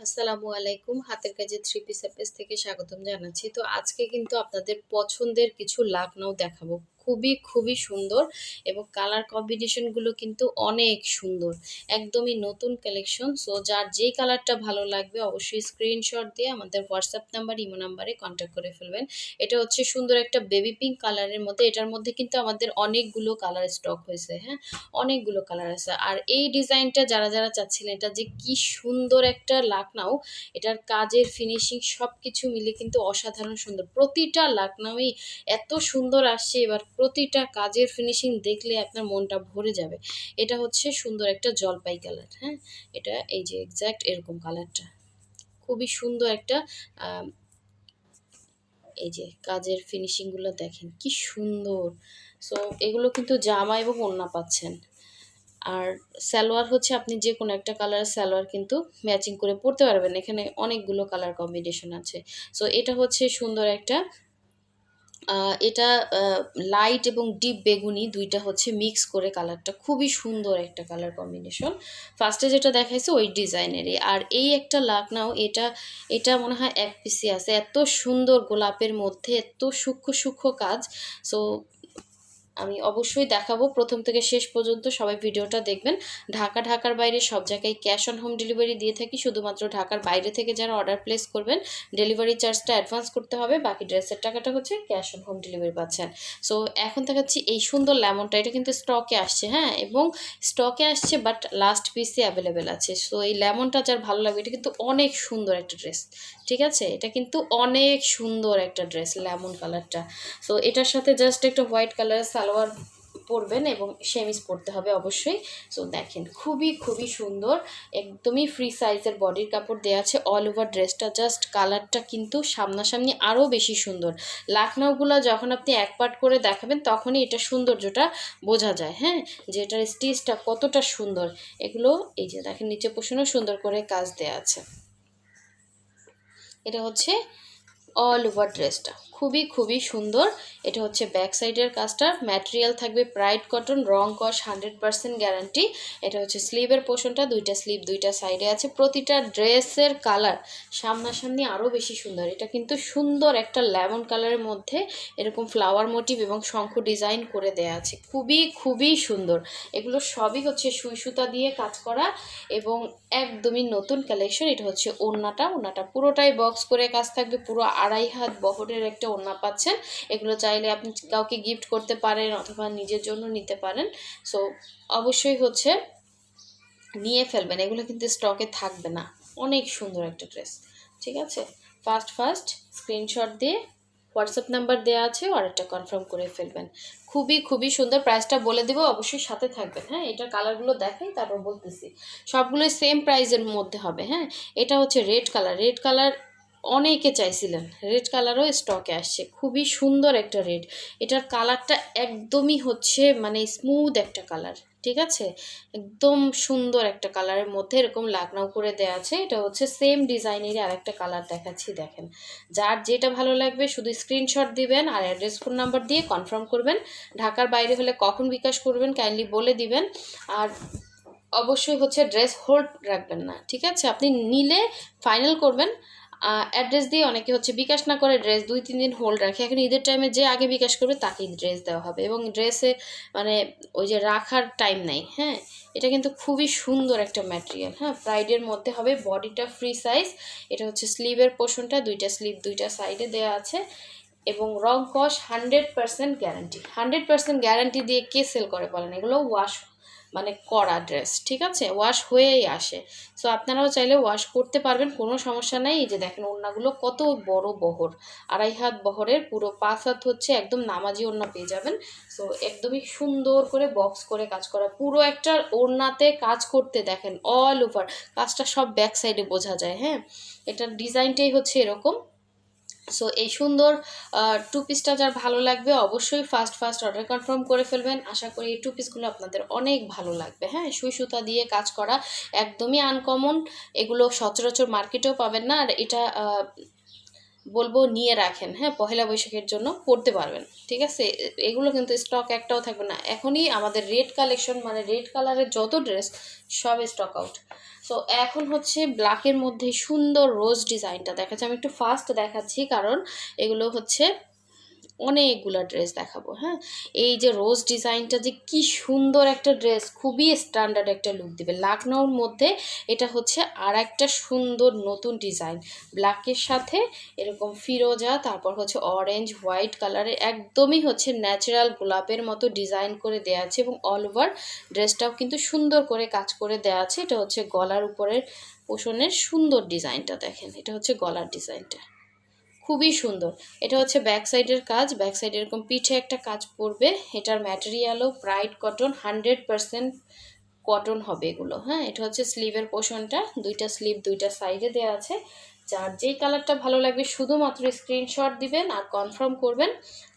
আসসালামু আলাইকুম। হাতের কাজে থ্রি পিস পেজ থেকে স্বাগতম জানাচ্ছি। তো আজকে কিন্তু আপনাদের পছন্দের কিছু লাকনাউ দেখাবো। খুবই সুন্দর এবং কালার কম্বিনেশনগুলো কিন্তু অনেক সুন্দর। একদমই নতুন কালেকশন। সো যার যেই কালারটা ভালো লাগবে অবশ্যই স্ক্রিনশট দিয়ে আমাদের হোয়াটসঅ্যাপ নাম্বার, ইমো নাম্বারে কন্ট্যাক্ট করে ফেলবেন। এটা হচ্ছে সুন্দর একটা বেবি পিঙ্ক কালারের মধ্যে। এটার মধ্যে কিন্তু আমাদের অনেকগুলো কালার স্টক হয়েছে, হ্যাঁ? অনেকগুলো কালার আছে। আর এই ডিজাইনটা যারা চাচ্ছিলেন, এটা যে কি সুন্দর একটা লাকনাউ, এটার কাজের ফিনিশিং সবকিছু মিলে কিন্তু অসাধারণ সুন্দর। প্রতিটা লাকনাউই এত সুন্দর আসছে, এবার প্রতিটা কাজের ফিনিশিং দেখলে আপনার মনটা ভরে যাবে। এটা হচ্ছে সুন্দর একটা জলপাই কালার, হ্যাঁ? এটা এই যে এক্স্যাক্ট এরকম কালারটা খুবই সুন্দর একটা এই যে কাজের ফিনিশিংগুলো দেখেন কি সুন্দর। সো এগুলো কিন্তু জামা এবং ওড়না পাচ্ছেন। আর সালোয়ার হচ্ছে আপনি যে কোনো একটা কালারের সালোয়ার কিন্তু ম্যাচিং করে পরতে পারবেন। এখানে অনেকগুলো কালার কম্বিনেশন আছে। সো এটা হচ্ছে সুন্দর একটা এটা লাইট এবং ডিপ বেগুনি দুইটা হচ্ছে মিক্স করে কালারটা খুবই সুন্দর একটা কালার কম্বিনেশন। ফার্স্টে যেটা দেখাইছে ওই ডিজাইনেরই। আর এই একটা লাকনাও, এটা মনে হয় এক পিসি আছে। এত সুন্দর গোলাপের মধ্যে এত সূক্ষ্ম কাজ। সো আমি অবশ্যই দেখাবো প্রথম থেকে শেষ পর্যন্ত, সবাই ভিডিওটা দেখবেন। ঢাকার বাইরে সব জায়গায় ক্যাশ অন হোম ডেলিভারি দিয়ে থাকি। শুধুমাত্র ঢাকার বাইরে থেকে যারা অর্ডার প্লেস করবেন ডেলিভারি চার্জটা অ্যাডভান্স করতে হবে, বাকি ড্রেসের টাকাটা হচ্ছে ক্যাশ অন হোম ডেলিভারি পাচ্ছেন। সো এখন দেখাচ্ছি এই সুন্দর লেমনটা। এটা কিন্তু স্টকে আসছে, হ্যাঁ, এবং স্টকে আসছে বাট লাস্ট পিসে অ্যাভেলেবেল আছে। সো এই লেমনটা যার ভালো লাগবে, এটা কিন্তু অনেক সুন্দর একটা ড্রেস, ঠিক আছে? এটা কিন্তু অনেক সুন্দর একটা ড্রেস, লেমন কালারটা। সো এটার সাথে জাস্ট একটা হোয়াইট কালারের সালোয়ার পরবেন এবং সেমিজ পরতে হবে অবশ্যই। সো দেখেন খুবই সুন্দর, একদমই ফ্রি সাইজের বডির কাপড় দেওয়া আছে অল ওভার ড্রেসটা। জাস্ট কালারটা কিন্তু সামনাসামনি আরও বেশি সুন্দর। লাকনাউগুলো যখন আপনি এক পার্ট করে দেখাবেন তখনই এটা সৌন্দর্যটা বোঝা যায়, হ্যাঁ, যে এটার স্টিচটা কতটা সুন্দর। এগুলো এই যে দেখেন নিচে পোষণও সুন্দর করে কাজ দেওয়া আছে। এটা হচ্ছে অল ওভার ড্রেসটা খুবই সুন্দর। এটা হচ্ছে ব্যাক সাইডের কাজটা, ম্যাটেরিয়াল থাকবে প্রাইড কটন, রং কস 100% গ্যারান্টি। এটা হচ্ছে স্লিভের পোর্শনটা, দুইটা স্লিভ দুইটা সাইডে আছে। প্রতিটা ড্রেসের কালার সামনাসামনি আরও বেশি সুন্দর। এটা কিন্তু সুন্দর একটা লেমন কালারের মধ্যে এরকম ফ্লাওয়ার মোটিভ এবং শঙ্খ ডিজাইন করে দেয়া আছে। খুবই সুন্দর। এগুলো সবই হচ্ছে সুই সুতা দিয়ে কাজ করা এবং একদমই নতুন কালেকশন। এটা হচ্ছে ওড়নাটা পুরোটাই বক্স করে কাজ থাকবে। পুরো 2.5 হাত বহরের একটা ওড়না পাচ্ছেন। এগুলো চাইলে আপনি কাউকে গিফট করতে পারেন অথবা নিজের জন্য নিতে পারেন। সো অবশ্যই হচ্ছে নিয়ে ফেলবেন, এগুলো কিন্তু স্টকে থাকবে না। অনেক সুন্দর একটা ড্রেস, ঠিক আছে? ফার্স্ট স্ক্রিনশট দিয়ে হোয়াটসঅ্যাপ নাম্বার দেওয়া আছে, অর্ডারটা কনফার্ম করে ফেলবেন। খুবই সুন্দর। প্রাইসটা বলে দেবো, অবশ্যই সাথে থাকবেন, হ্যাঁ? এটার কালারগুলো দেখাই তারপর বলতেছি। সবগুলোই সেম প্রাইসের মধ্যে হবে, হ্যাঁ? এটা হচ্ছে রেড কালার অনেকে চাইছিলেন, রেড কালারও স্টকে আসছে। খুবই সুন্দর একটা রেড। এটার কালারটা একদমই হচ্ছে মানে স্মুথ একটা কালার, ঠিক আছে? একদম সুন্দর একটা কালারের মধ্যে এরকম লাকনাউ করে দেওয়া আছে। এটা হচ্ছে সেম ডিজাইনেরই আরেকটা কালার দেখাচ্ছি, দেখেন। যার যেটা ভালো লাগবে শুধু স্ক্রিনশট দিবেন আর অ্যাড্রেস ফোন নাম্বার দিয়ে কনফার্ম করবেন। ঢাকার বাইরে হলে কখন বিকাশ করবেন কাইন্ডলি বলে দিবেন। আর অবশ্যই হচ্ছে ড্রেস হোল্ড রাখবেন না, ঠিক আছে? আপনি নিলে ফাইনাল করবেন। অ্যাড্রেস দিয়ে অনেকে হচ্ছে বিকাশ না করে ড্রেস 2-3 দিন হোল্ড রাখে। এখন ঈদের টাইমে যে আগে বিকাশ করবে তাকেই ড্রেস দেওয়া হবে এবং ড্রেসে মানে ওই যে রাখার টাইম নাই, হ্যাঁ? এটা কিন্তু খুবই সুন্দর একটা ম্যাটেরিয়াল, হ্যাঁ? প্রাইডের মধ্যে হবে, বডিটা ফ্রি সাইজ। এটা হচ্ছে স্লিভের পোর্শনটা, দুইটা স্লিভ দুইটা সাইডে দেওয়া আছে এবং রং কস 100% গ্যারান্টি। 100% গ্যারান্টি দিয়ে কে সেল করে বলেন? এগুলো ওয়াশ মানে করা ড্রেস, ঠিক আছে? ওয়াশ হয়েই আসে। সো আপনারাও চাইলে ওয়াশ করতে পারবেন, কোনো সমস্যা নাই। এই যে দেখেন ওড়নাগুলো কত বড় বহর, 2.5 হাত বহরের, পুরো 5 হাত হচ্ছে একদম নামাজি ওড়না পেয়ে যাবেন। সো একদমই সুন্দর করে বক্স করে কাজ করা, পুরো একটা ওড়নাতে কাজ করতে দেখেন অল ওভার কাজটা সব ব্যাক সাইডে বোঝা যায়, হ্যাঁ? এটার ডিজাইনটাই হচ্ছে এরকম। সো এই সুন্দর টু পিসটা যার ভালো লাগবে অবশ্যই ফার্স্ট অর্ডার কনফার্ম করে ফেলবেন। আশা করি এই টু পিসগুলো আপনাদের অনেক ভালো লাগবে, হ্যাঁ? সুই সুতা দিয়ে কাজ করা, একদমই আনকমন। এগুলো সচরাচর মার্কেটেও পাবেন না। আর এটা বলবো নিয়ে রাখেন, হ্যাঁ, পহেলা বৈশাখের জন্য পরতে পারবেন, ঠিক আছে। এগুলো কিন্তু স্টক একটাও থাকবে না, এখনই আমাদের রেড কালেকশন মানে রেড কালারের যত ড্রেস সব স্টক আউট। সো এখন হচ্ছে ব্ল্যাকের মধ্যে সুন্দর রোজ ডিজাইনটা দেখাচ্ছি, আমি একটু ফাস্ট দেখাচ্ছি কারণ এগুলো হচ্ছে অনেকগুলো ড্রেস দেখাবো, হ্যাঁ। এই যে রোজ ডিজাইনটা যে কি সুন্দর একটা ড্রেস, খুবই স্ট্যান্ডার্ড একটা লুক দিবে লাখনৌর মধ্যে। এটা হচ্ছে আর একটা সুন্দর নতুন ডিজাইন, ব্ল্যাকের সাথে এরকম ফিরোজা, তারপর হচ্ছে অরেঞ্জ হোয়াইট কালারের একদমই হচ্ছে ন্যাচারাল গোলাপের মতো ডিজাইন করে দেওয়া আছে, এবং অল ওভার ড্রেসটাও কিন্তু সুন্দর করে কাজ করে দেওয়া আছে। এটা হচ্ছে গলার উপরের পোষণের সুন্দর ডিজাইনটা দেখেন, এটা হচ্ছে গলার ডিজাইনটা খুবই সুন্দর। এটা হচ্ছে ব্যাক সাইডের কাজ, ব্যাক সাইডে এরকম পিঠে একটা কাজ পড়বে। এটার ম্যাটেরিয়ালও ব্রাইট কটন, 100% কটন হবে এগুলো, হ্যাঁ। এটা হচ্ছে স্লিভের পোর্শনটা, দুইটা স্লিভ দুইটা সাইডে দেওয়া আছে। যার যেই কালারটা ভালো লাগবে শুধুমাত্র স্ক্রিনশট দিবেন আর কনফার্ম করবেন।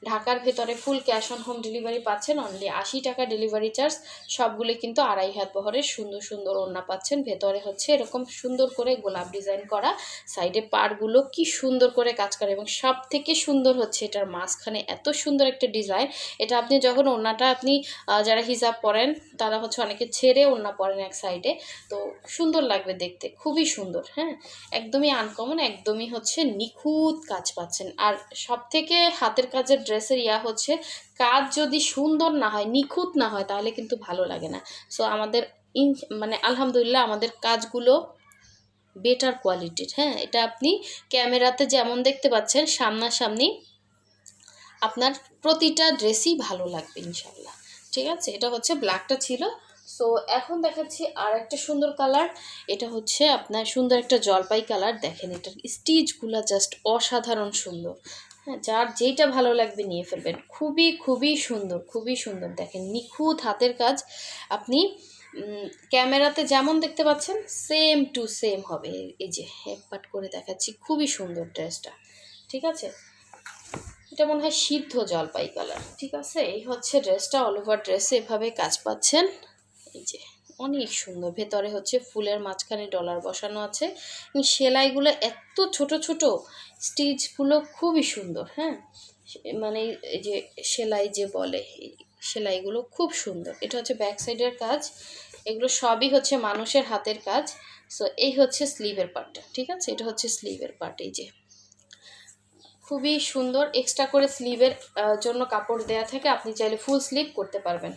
ঢাকার ভেতরে full cash on home delivery পাচ্ছেন, অনলি 80 টাকা ডেলিভারি চার্জ। সবগুলো কিন্তু আড়াই হাত বহরের সুন্দর সুন্দর ওড়না পাচ্ছেন। ভেতরে হচ্ছে এরকম সুন্দর করে গোলাপ ডিজাইন করা, সাইডে পাড়গুলো কি সুন্দর করে কাজ করে, এবং সব থেকে সুন্দর হচ্ছে এটার মাঝখানে এত সুন্দর একটা ডিজাইন। এটা আপনি যখন ওড়নাটা আপনি যারা হিজাব পরেন তারা হচ্ছে অনেকে ছেড়ে ওড়না পরেন এক সাইডে, তো সুন্দর লাগবে দেখতে, খুবই সুন্দর, হ্যাঁ। একদমই আনকমন, একদমই হচ্ছে নিখুঁত কাজ পাচ্ছেন। আর সব থেকে হাতের কাজের ড্রেসের হচ্ছে কাজ যদি সুন্দর না হয়, নিখুঁত না হয়, তাহলে কিন্তু ভালো লাগে না। সো আমাদের মানে আলহামদুলিল্লাহ আমাদের কাজগুলো বেটার কোয়ালিটির, হ্যাঁ। এটা আপনি ক্যামেরাতে যেমন দেখতে পাচ্ছেন সামনাসামনি আপনার প্রতিটা ড্রেসই ভালো লাগবে ইনশাল্লাহ, ঠিক আছে। এটা হচ্ছে ব্ল্যাকটা ছিল। সো এখন দেখাচ্ছি আর একটা সুন্দর কালার, এটা হচ্ছে আপনার সুন্দর একটা জলপাই কালার। দেখেন এটার স্টিচগুলো জাস্ট অসাধারণ সুন্দর, হ্যাঁ। যার যেইটা ভালো লাগবে নিয়ে ফেলবেন, খুবই খুবই সুন্দর, খুবই সুন্দর। দেখেন নিখুঁত হাতের কাজ, আপনি ক্যামেরাতে যেমন দেখতে পাচ্ছেন সেম টু সেম হবে। এই যে এক পাট করে দেখাচ্ছি, খুবই সুন্দর ড্রেসটা, ঠিক আছে। এটা মনে হয় সিদ্ধ জলপাই কালার, ঠিক আছে। এই হচ্ছে ড্রেসটা, অল ওভার ড্রেসে এভাবে কাজ পাচ্ছেন। এই যে অনেক সুন্দর, ভেতরে হচ্ছে ফুলের মাঝখানে ডলার বসানো আছে, এবং সেলাইগুলো এত ছোট ছোট, স্টিচগুলো খুবই সুন্দর, হ্যাঁ। মানে এই যে সেলাই যে বলে, এই সেলাইগুলো খুব সুন্দর। এটা হচ্ছে ব্যাক সাইডের কাজ, এগুলো সবই হচ্ছে মানুষের হাতের কাজ। সো এই হচ্ছে স্লিভের পার্টটা, ঠিক আছে। এটা হচ্ছে স্লিভের পার্ট, এই যে খুবই সুন্দর। এক্সট্রা করে স্লিভের জন্য কাপড় দেয়া থাকে, আপনি চাইলে ফুল স্লিভ করতে পারবেন।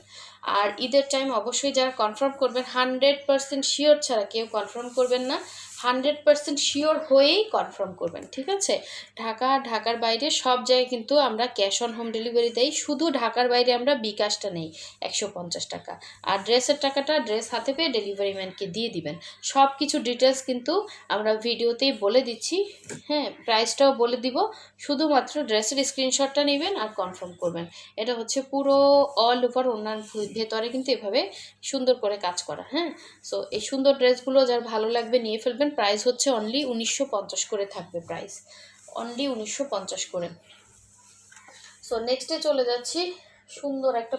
আর ঈদের টাইম অবশ্যই যারা কনফার্ম করবেন, 100% শিওর ছাড়া কেউ কনফার্ম করবেন না, 100% শিওর হয়েই কনফার্ম করবেন, ঠিক আছে। ঢাকার বাইরে সব জায়গায় কিন্তু আমরা ক্যাশ অন হোম ডেলিভারি দেই, শুধু ঢাকার বাইরে আমরা বিকাশটা নেই 150 টাকা। আর ড্রেসের টাকাটা ড্রেস হাতে পেয়ে ডেলিভারি ম্যানকে দিয়ে দিবেন। সব কিছু ডিটেলস কিন্তু আমরা ভিডিওতেই বলে দিচ্ছি, হ্যাঁ, প্রাইসটাও বলে দিব। শুধুমাত্র ড্রেসের স্ক্রিনশটটা নেবেন আর কনফার্ম করবেন। এটা হচ্ছে পুরো অল ওভার অন্যান্য ভেতরে কিন্তু এভাবে সুন্দর করে কাজ করা, হ্যাঁ। সো এই সুন্দর ড্রেসগুলো যার ভালো লাগবে নিয়ে ফেলবেন। প্রাইস হচ্ছে অনলি 1950 করে থাকবে, প্রাইস অনলি 1950 করে। সো নেক্সটে চলে যাচ্ছি, সুন্দর একটা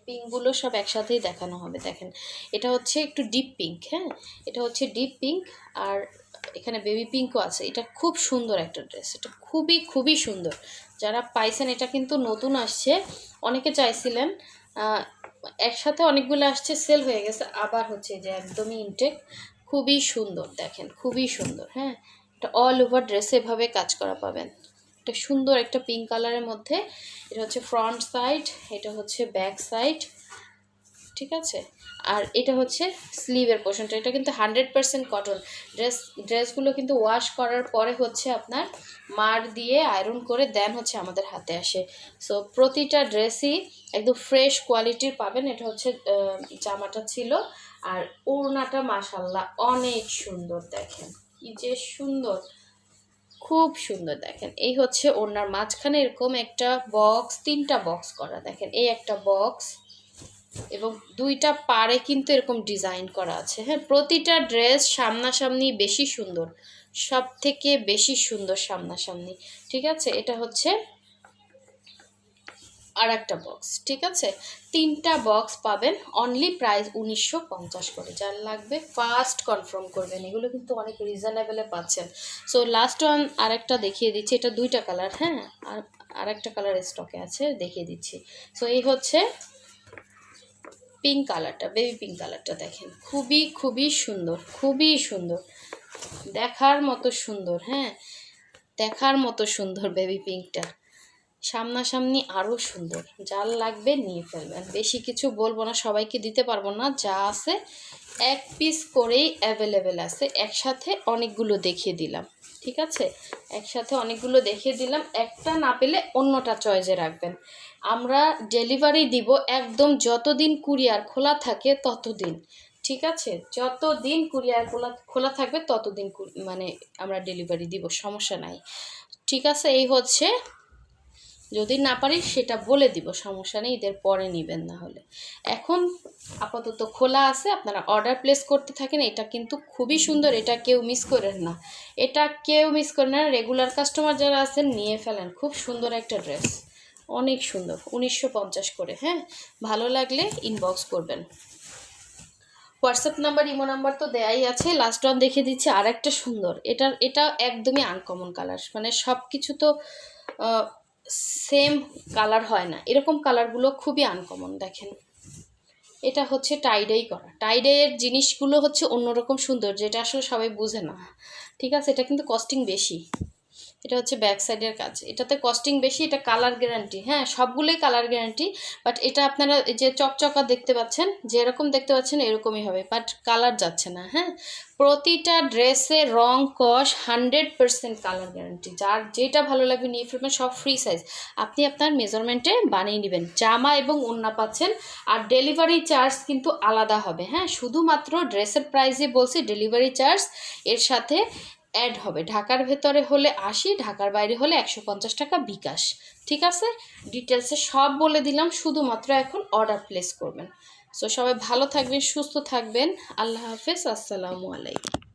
পিঙ্কগুলো সব একসাথেই দেখানো হবে। দেখেন এটা হচ্ছে একটু ডিপ পিঙ্ক, হ্যাঁ, এটা হচ্ছে ডিপ পিঙ্ক, আর এখানে বেবি পিঙ্কও আছে। এটা খুব সুন্দর একটা ড্রেস, এটা খুবই খুবই সুন্দর। যারা পাইছেন, এটা কিন্তু নতুন আসছে, অনেকে চাইছিলেন, একসাথে অনেকগুলো আসছে, সেল হয়ে গেছে, আবার হচ্ছে যে একদমই ইনটেক, খুবই সুন্দর। দেখেন খুবই সুন্দর, হ্যাঁ। এটা অল ওভার ড্রেসে এভাবে কাজ করা পাবেন। এটা সুন্দর একটা পিঙ্ক কালারের মধ্যে, এটা হচ্ছে ফ্রন্ট সাইড, এটা হচ্ছে ব্যাক সাইড, ঠিক আছে। আর এটা হচ্ছে স্লিভের পোর্শনটা, এটা কিন্তু 100% কটন। ড্রেসগুলো কিন্তু ওয়াশ করার পরে হচ্ছে আপনার মার দিয়ে আয়রন করে দেন হচ্ছে আমাদের হাতে আসে। সো প্রতিটা ড্রেসই একদম ফ্রেশ কোয়ালিটির পাবেন। এটা হচ্ছে জামাটা ছিল, আর ওড়নাটা মাশাল্লাহ অনেক সুন্দর। দেখেন কি যে সুন্দর, খুব সুন্দর। দেখেন এই হচ্ছে ওড়নার মাঝখানে এরকম একটা বক্স, 3টা বক্স করা, দেখেন এই একটা বক্স, এবং 2টা পাড়ে কিন্তু এরকম ডিজাইন করা আছে, হ্যাঁ। প্রতিটা ড্রেস সামনাসামনি বেশি সুন্দর, সব থেকে বেশি সুন্দর সামনাসামনি, ঠিক আছে। এটা হচ্ছে আর একটা বক্স, ঠিক আছে? 3টা বক্স পাবেন, অনলি প্রাইস 1950 করে। যার লাগবে ফার্স্ট কনফার্ম করবেন, এগুলো কিন্তু অনেক রিজনেবলে পাচ্ছেন। সো লাস্ট ওয়ান আরেকটা দেখিয়ে দিচ্ছি, এটা 2টা কালার, হ্যাঁ, আর আরেকটা কালার স্টকে আছে, দেখিয়ে দিচ্ছি। সো এই হচ্ছে পিঙ্ক কালারটা, বেবি পিঙ্ক কালারটা দেখেন, খুবই খুবই সুন্দর, খুবই সুন্দর, দেখার মতো সুন্দর, হ্যাঁ, দেখার মতো সুন্দর বেবি পিঙ্কটা, সামনাসামনি আরও সুন্দর। যার লাগবে নিয়ে ফেলবেন, বেশি কিছু বলবো না, সবাইকে দিতে পারবো না, যা আছে 1 পিস করেই অ্যাভেলেবেল আছে, একসাথে অনেকগুলো দেখিয়ে দিলাম, ঠিক আছে? একসাথে অনেকগুলো দেখিয়ে দিলাম, একটা না পেলে অন্যটা চয়েসে রাখবেন। আমরা ডেলিভারি দিব একদম যতদিন কুরিয়ার খোলা থাকে ততদিন, ঠিক আছে? যতদিন কুরিয়ার খোলা থাকবে ততদিন মানে আমরা ডেলিভারি দিব, সমস্যা নাই, ঠিক আছে? এই হচ্ছে, যদি না পারি সেটা বলে দিব, সমস্যা নেই, ঈদের পরে নেবেন না হলে। এখন আপাতত খোলা আছে, আপনারা অর্ডার প্লেস করতে থাকেন। এটা কিন্তু খুবই সুন্দর, এটা কেউ মিস করেন না, এটা কেউ মিস করেন না, রেগুলার কাস্টমার যারা আছেন নিয়ে ফেলেন, খুব সুন্দর একটা ড্রেস, অনেক সুন্দর, 1950 করে, হ্যাঁ। ভালো লাগলে ইনবক্স করবেন। হোয়াটসঅ্যাপ নাম্বার, ইমো নাম্বার তো দেয়াই আছে। লাস্ট ওয়ান দেখে দিচ্ছি, আর একটা সুন্দর, এটা একদমই আনকমন কালার, মানে সব কিছু তো সেম কালার হয় না, এরকম কালারগুলো খুবই আনকমন। দেখেন, এটা হচ্ছে টাইডাই করা, টাইডাইয়ের জিনিসগুলো হচ্ছে অন্যরকম সুন্দর, যেটা আসলে সবাই বুঝে না, ঠিক আছে? এটা কিন্তু কস্টিং বেশি, এটা হচ্ছে ব্যাক সাইডের কাজ, এটাতে কস্টিং বেশি, এটা কালার গ্যারান্টি, হ্যাঁ, সবগুলোই কালার গ্যারান্টি। বাট এটা আপনারা এই যে চকচকা দেখতে পাচ্ছেন, যেরকম দেখতে পাচ্ছেন এরকমই হবে, বাট কালার যাচ্ছে না, হ্যাঁ। প্রতিটা ড্রেসে রং কস 100% কালার গ্যারান্টি, যার যেটা ভালো লাগবে নিয়ে ফেলবেন, সব ফ্রি সাইজ, আপনি আপনার মেজারমেন্টে বানিয়ে নেবেন। জামা এবং ওড়না পাচ্ছেন, আর ডেলিভারি চার্জ কিন্তু আলাদা হবে, হ্যাঁ, শুধুমাত্র ড্রেসের প্রাইসে বলছি, ডেলিভারি চার্জ এর সাথে অ্যাড হবে। ঢাকার ভেতরে হলে 80, ঢাকার বাইরে হলে 150 টাকা বিকাশ, ঠিক আছে? ডিটেলসে সব বলে দিলাম, শুধুমাত্র এখন অর্ডার প্লেস করবেন। সো সবাই ভালো থাকবেন, সুস্থ থাকবেন, আল্লাহ হাফেজ, আসসালামু আলাইকুম।